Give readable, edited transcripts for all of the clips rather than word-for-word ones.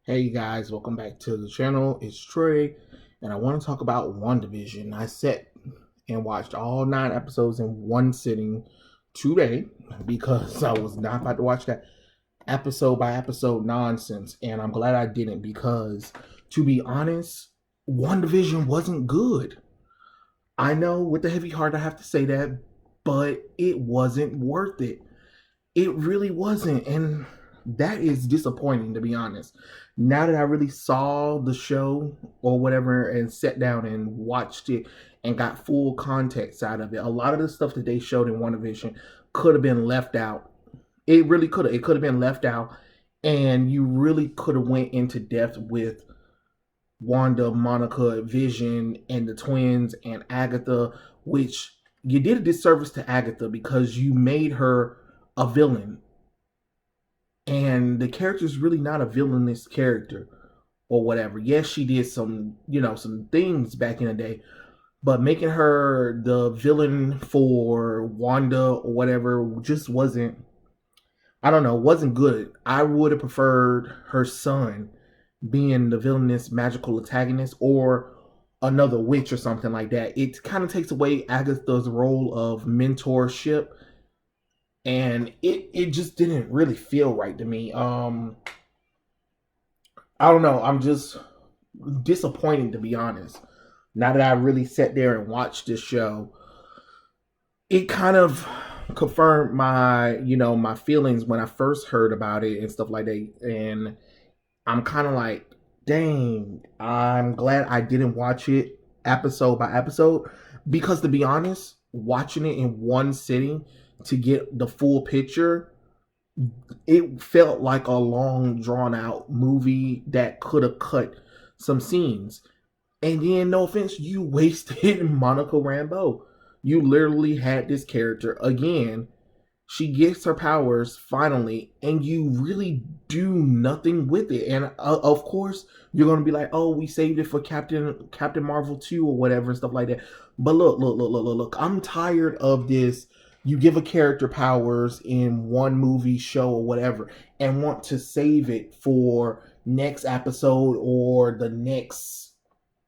Hey guys, welcome back to the channel. It's Trey, and I want to talk about WandaVision. I sat and watched all 9 episodes in one sitting today because I was not about to watch that episode by episode nonsense, and I'm glad I didn't because, to be honest, WandaVision wasn't good. I know with a heavy heart I have to say that, but it wasn't worth it. It really wasn't, and that is disappointing, to be honest. Now that I really saw the show or whatever and sat down and watched it and got full context out of it, a lot of the stuff that they showed in WandaVision could have been left out. It really could have. It could have been left out, and you really could have went into depth with Wanda, Monica, Vision, and the twins and Agatha, which you did a disservice to Agatha because you made her a villain. And the character's really not a villainous character or whatever. Yes, she did some things back in the day, but making her the villain for Wanda or whatever just wasn't, I don't know, wasn't good. I would have preferred her son being the villainous magical antagonist or another witch or something like that. It kind of takes away Agatha's role of mentorship, and it just didn't really feel right to me. I don't know. I'm just disappointed, to be honest. Now that I really sat there and watched this show, it kind of confirmed my feelings when I first heard about it and stuff like that. And I'm kind of like, dang, I'm glad I didn't watch it episode by episode because, to be honest, watching it in one sitting to get the full picture, it felt like a long drawn out movie that could have cut some scenes. And then, no offense, you wasted Monica Rambeau. You literally had this character again. She gets her powers finally, and you really do nothing with it. And of course, you're gonna be like, "Oh, we saved it for Captain Marvel 2 or whatever and stuff like that." But look. I'm tired of this. You give a character powers in one movie, show, or whatever, and want to save it for next episode or the next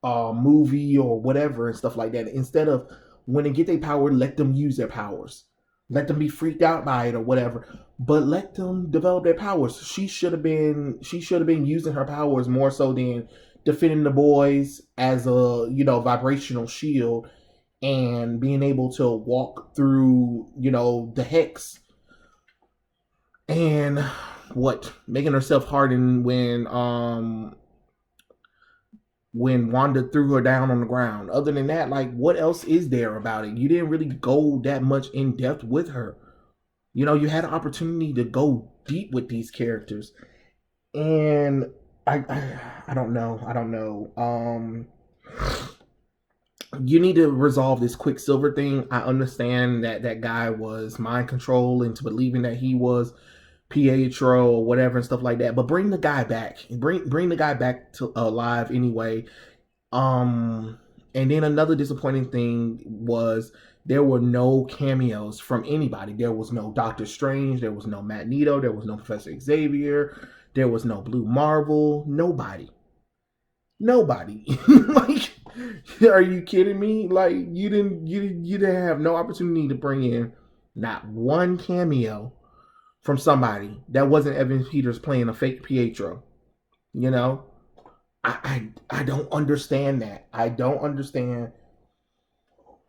movie or whatever and stuff like that. Instead of when they get their power, let them use their powers. Let them be freaked out by it or whatever, but let them develop their powers. She should have been using her powers more so than defending the boys as a vibrational shield and being able to walk through the hex and what making herself hardened when Wanda threw her down on the ground. Other than that, like, what else is there about it? You didn't really go that much in depth with her. You had an opportunity to go deep with these characters, and I don't know. I don't know. You need to resolve this Quicksilver thing. I understand that that guy was mind control into believing that he was Pietro or whatever and stuff like that. But bring the guy back. Bring the guy back to alive anyway. And then another disappointing thing was there were no cameos from anybody. There was no Doctor Strange. There was no Magneto. There was no Professor Xavier. There was no Blue Marvel. Nobody. Like, are you kidding me? Like, you didn't have no opportunity to bring in not one cameo from somebody that wasn't Evan Peters playing a fake Pietro. You know, I don't understand that. I don't understand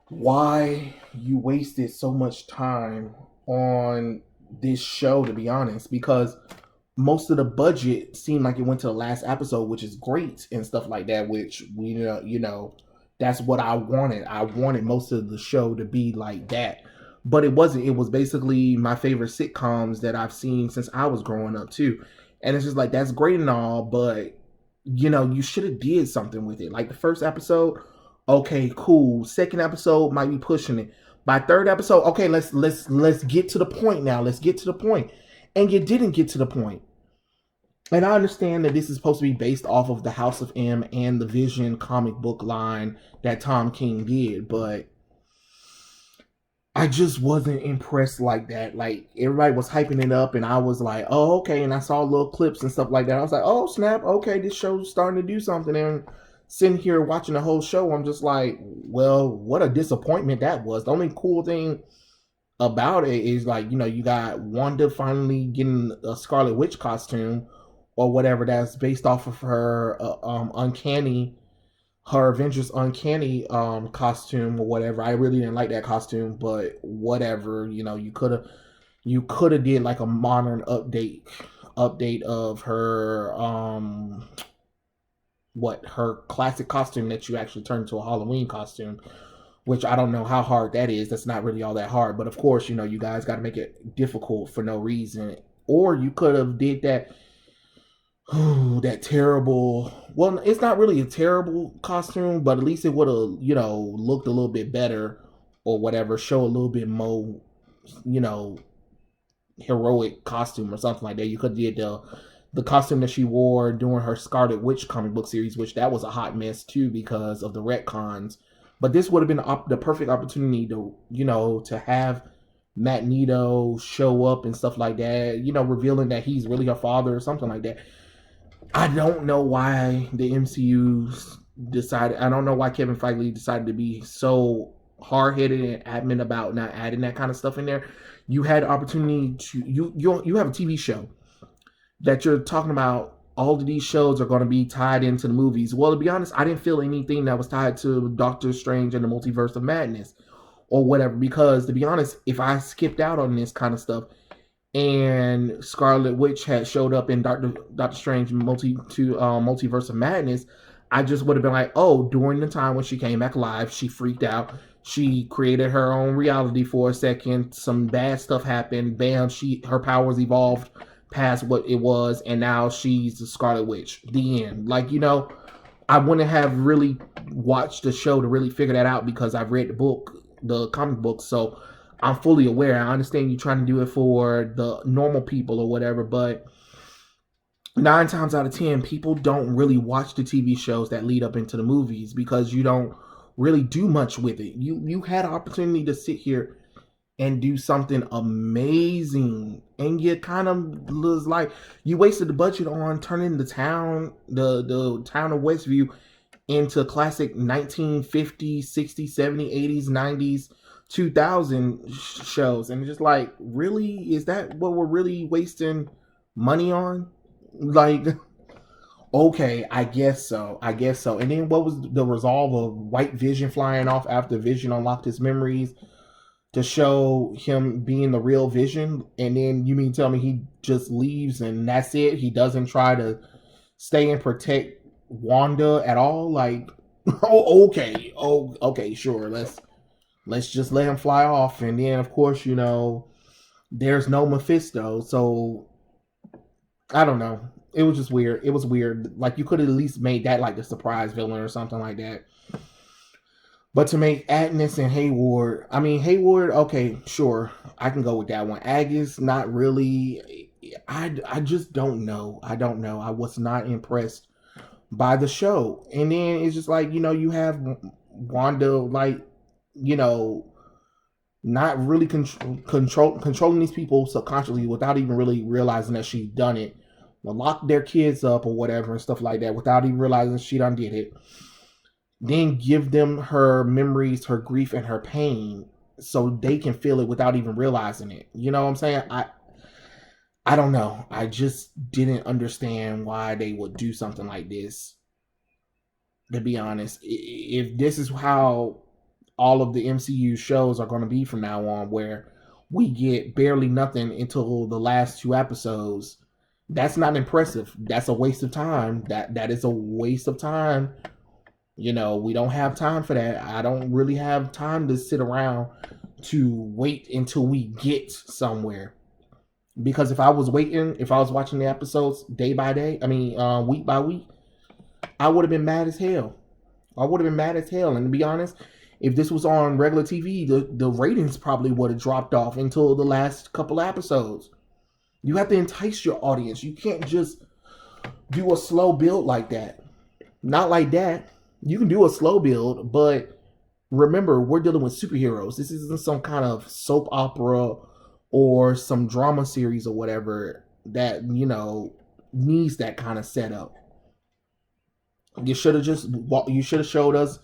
why you wasted so much time on this show, to be honest, because most of the budget seemed like it went to the last episode, which is great and stuff like that, which that's what I wanted. I wanted most of the show to be like that. But it wasn't. It was basically my favorite sitcoms that I've seen since I was growing up too. And it's just like, that's great and all, but you should have did something with it. Like the first episode, okay, cool. Second episode might be pushing it. By third episode, okay, let's get to the point now. Let's get to the point. And you didn't get to the point. And I understand that this is supposed to be based off of the House of M and the Vision comic book line that Tom King did, but I just wasn't impressed like that. Like everybody was hyping it up, and I was like, "Oh, okay." And I saw little clips and stuff like that. I was like, "Oh, snap! Okay, this show's starting to do something." And sitting here watching the whole show, I'm just like, "Well, what a disappointment that was." The only cool thing about it is like, you got Wanda finally getting a Scarlet Witch costume or whatever that's based off of her her Avengers Uncanny costume or whatever. I really didn't like that costume, but whatever. You could have did like a modern update of her her classic costume that you actually turned into a Halloween costume, which I don't know how hard that is. That's not really all that hard, but of course, you guys got to make it difficult for no reason. Or you could have did that. That terrible. Well, it's not really a terrible costume, but at least it would have, looked a little bit better or whatever. Show a little bit more, you know, heroic costume or something like that. You could have did the costume that she wore during her Scarlet Witch comic book series, which that was a hot mess too because of the retcons. But this would have been the perfect opportunity to, to have Magneto show up and stuff like that, revealing that he's really her father or something like that. I don't know why the MCU decided. I don't know why Kevin Feige decided to be so hard-headed and adamant about not adding that kind of stuff in there. You had opportunity to you have a TV show that you're talking about. All of these shows are going to be tied into the movies. Well, to be honest, I didn't feel anything that was tied to Doctor Strange and the Multiverse of Madness or whatever. Because to be honest, if I skipped out on this kind of stuff and Scarlet Witch had showed up in Doctor Strange Multiverse of Madness, I just would have been like, oh, during the time when she came back alive, she freaked out. She created her own reality for a second. Some bad stuff happened. Bam, her powers evolved past what it was, and now she's the Scarlet Witch. The end. Like, I wouldn't have really watched the show to really figure that out because I've read the comic book, so I'm fully aware. I understand you trying to do it for the normal people or whatever, but 9 times out of 10, people don't really watch the TV shows that lead up into the movies because you don't really do much with it. You had an opportunity to sit here and do something amazing, and you kind of was like, you wasted the budget on turning the town of Westview into classic 1950s, 60s, 70s, 80s, 90s, 2000 shows, and just like, really, is that what we're really wasting money on? Like, okay, I guess so. And then what was the resolve of White Vision flying off after Vision unlocked his memories to show him being the real Vision? And then you mean tell me he just leaves and that's it? He doesn't try to stay and protect Wanda at all? Like, okay, sure. Let's just let him fly off. And then of course, there's no Mephisto, so I don't know. It was just weird. It was weird. Like, you could have at least made that like the surprise villain or something like that. But to make Agnes and Hayward, okay, sure, I can go with that one. Agnes, not really. I just don't know. I don't know. I was not impressed by the show. And then it's just like, you have Wanda, like, not really controlling these people subconsciously without even really realizing that she's done it. Well, lock their kids up or whatever and stuff like that without even realizing she done did it. Then give them her memories, her grief, and her pain so they can feel it without even realizing it. You know what I'm saying? I don't know. I just didn't understand why they would do something like this. To be honest, if this is how all of the MCU shows are going to be from now on, where we get barely nothing until the last 2 episodes, that's not impressive. That's a waste of time. That is a waste of time. We don't have time for that. I don't really have time to sit around to wait until we get somewhere. Because if I was watching the episodes day by day, week by week, I would have been mad as hell. And to be honest, if this was on regular TV, the ratings probably would have dropped off until the last couple episodes. You have to entice your audience. You can't just do a slow build like that. Not like that. You can do a slow build, but remember, we're dealing with superheroes. This isn't some kind of soap opera or some drama series or whatever that, needs that kind of setup. You should have showed us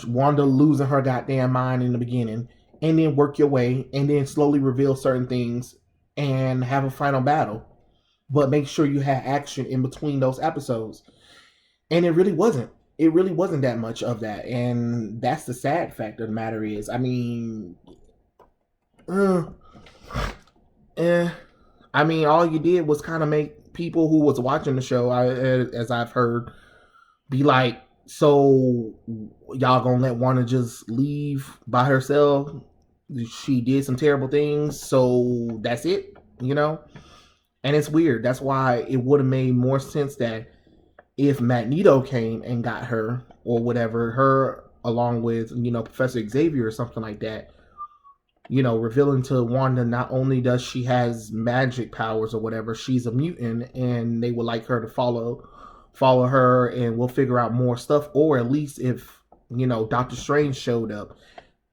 Wanda losing her goddamn mind in the beginning, and then work your way, and then slowly reveal certain things and have a final battle. But make sure you had action in between those episodes. And it really wasn't. It really wasn't that much of that. And that's the sad fact of the matter is, I mean, all you did was kind of make people who was watching the show, as I've heard, be like, so y'all gonna let Wanda just leave by herself? She did some terrible things, so that's it, And it's weird. That's why it would have made more sense that if Magneto came and got her or whatever, her along with, Professor Xavier or something like that, revealing to Wanda not only does she has magic powers or whatever, she's a mutant, and they would like her to follow her, and we'll figure out more stuff. Or at least if, Doctor Strange showed up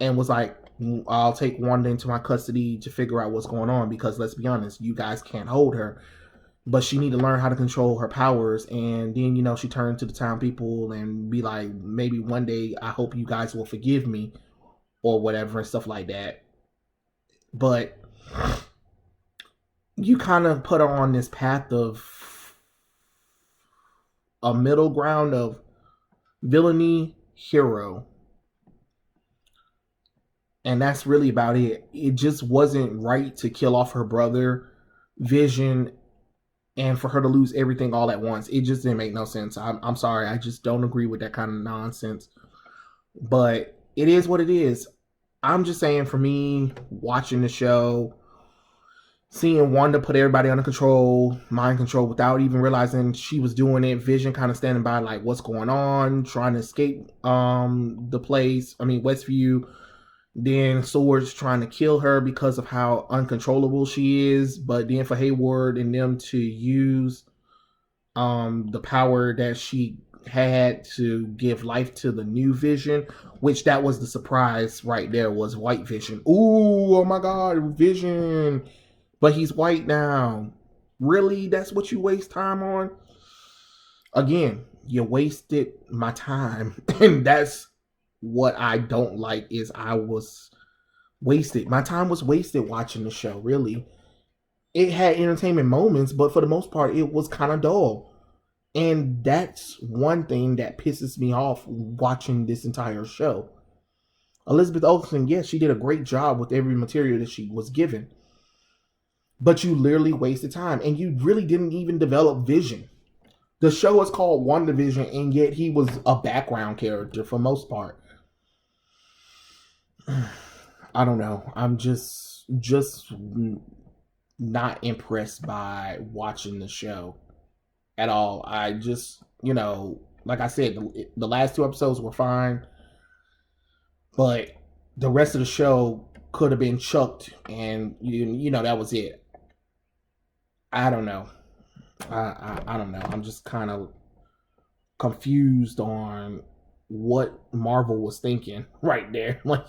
and was like, I'll take Wanda into my custody to figure out what's going on, because let's be honest, you guys can't hold her. But she need to learn how to control her powers. And then, she turned to the town people and be like, maybe one day I hope you guys will forgive me or whatever and stuff like that. But you kind of put her on this path of a middle ground of villainy, hero. And that's really about it. It just wasn't right to kill off her brother, Vision, and for her to lose everything all at once. It just didn't make no sense. I'm sorry. I just don't agree with that kind of nonsense. But it is what it is. I'm just saying, for me, watching the show, seeing Wanda put everybody under control, mind control, without even realizing she was doing it. Vision kind of standing by like, what's going on? Trying to escape the place. Westview. Then Swords trying to kill her because of how uncontrollable she is. But then for Hayward and them to use the power that she had to give life to the new Vision, which that was the surprise right there, was White Vision. Ooh, oh my God, Vision. But he's white now. Really? That's what you waste time on? Again, you wasted my time. And that's what I don't like, is I was wasted. My time was wasted watching the show, really. It had entertainment moments, but for the most part, it was kind of dull. And that's one thing that pisses me off watching this entire show. Elizabeth Olsen, yes, she did a great job with every material that she was given. But you literally wasted time, and you really didn't even develop Vision. The show is called WandaVision, and yet he was a background character for most part. I don't know. I'm just not impressed by watching the show at all. I just, like I said, the last 2 episodes were fine, but the rest of the show could have been chucked, and that was it. I don't know. I don't know. I'm just kind of confused on what Marvel was thinking right there. Like,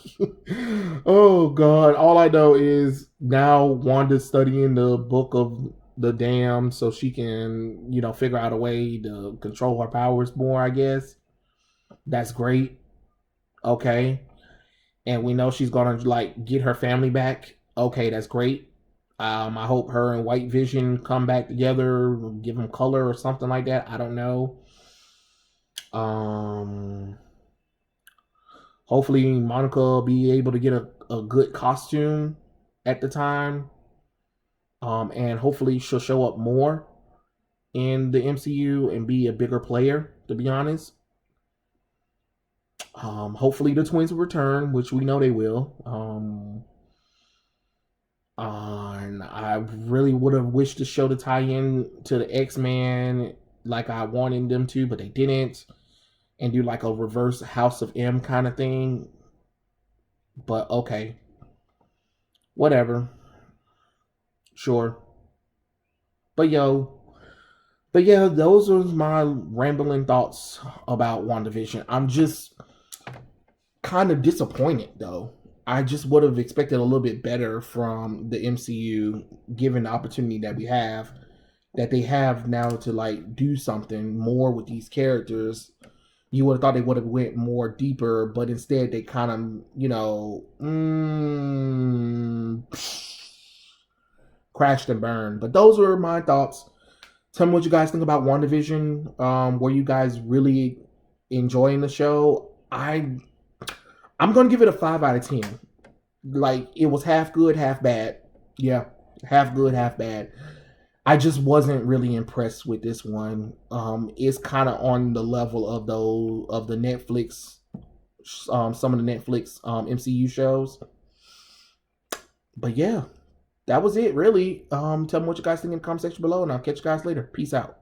oh God. All I know is now Wanda's studying the book of the Damned so she can, figure out a way to control her powers more, I guess. That's great. Okay. And we know she's gonna get her family back. Okay, that's great. I hope her and White Vision come back together, give them color or something like that. I don't know. Hopefully Monica will be able to get a good costume at the time. And hopefully she'll show up more in the MCU and be a bigger player, to be honest. Hopefully the twins will return, which we know they will. And I really would have wished the show to tie in to the X-Men like I wanted them to, but they didn't. And do like a reverse House of M kind of thing. But okay. Whatever. Sure. But yeah, those are my rambling thoughts about WandaVision. I'm just kind of disappointed though. I just would have expected a little bit better from the MCU, given the opportunity that they have now to like do something more with these characters. You would have thought they would have went more deeper, but instead they kind of, crashed and burned. But those were my thoughts. Tell me what you guys think about WandaVision. Were you guys really enjoying the show? I'm gonna give it a 5 out of 10. Like, it was half good, half bad. Yeah, half good, half bad. I just wasn't really impressed with this one. It's kind of on the level of the Netflix, some of the Netflix MCU shows. But yeah, that was it really. Tell me what you guys think in the comment section below, and I'll catch you guys later. Peace out.